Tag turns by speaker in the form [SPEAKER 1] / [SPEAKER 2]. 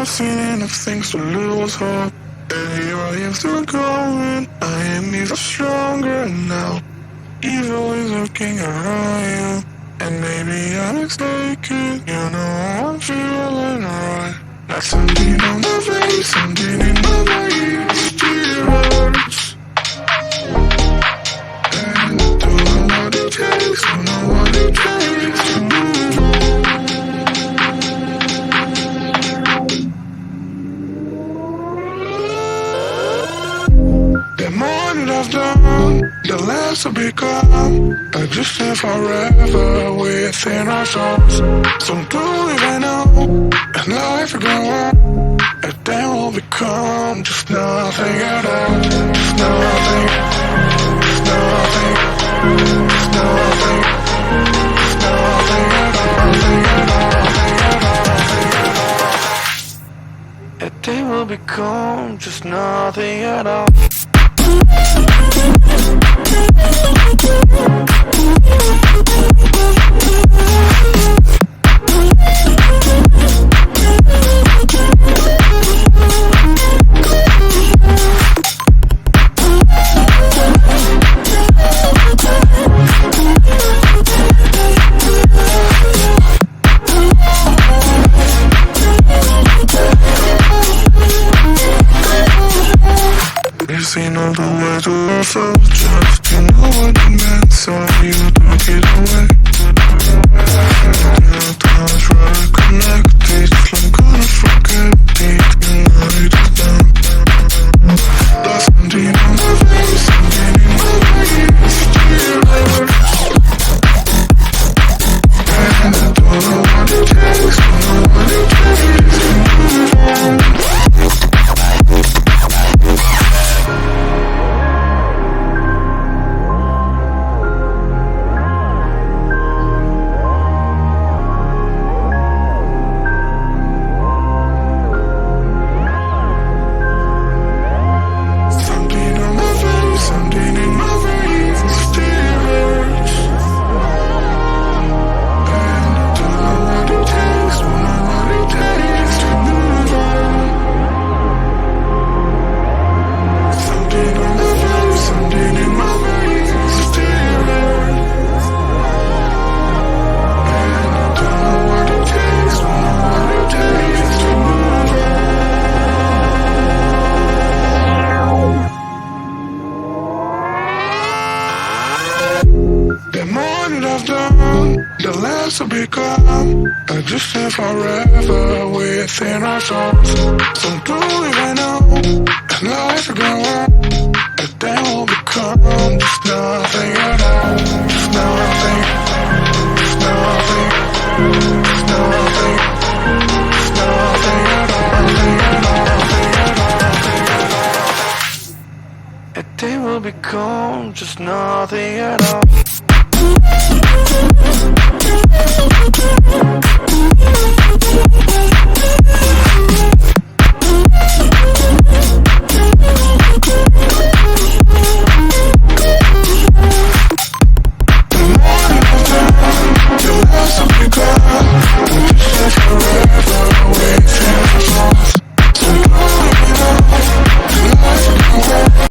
[SPEAKER 1] I've seen enough things to lose hope, and here I am still going. I am even stronger now. Evil is looking around you, and maybe I'm mistaken. You know I'm feeling right. Like something on my face, something in my mind still hurts. And I don't know what it takes, don't know what it takes to move on. The more that I've done, the less I become. I just live forever within our souls. Some do even know, and life will go on, and then we'll become just nothing at all. Just nothing, just nothing, just nothing, just nothing at all, nothing at all, nothing at all, nothing at all. And then we'll become just nothing at all. Seen all the way to ourselves, just to know what it meant, so you took it away. Now times where I connected, I'm gonna forget it, and what it is done. There's something on my face, something in my mind, still hurts. And I don't know what it takes, don't know what it takes to move on. The more that I've done, the less I become. I just live forever within our souls. Some do even know, and life will go on, and then we'll become just nothing at all. Just nothing, just nothing, just nothing, just nothing at all, nothing at all, nothing at all, nothing at all. And then we'll become just nothing at all.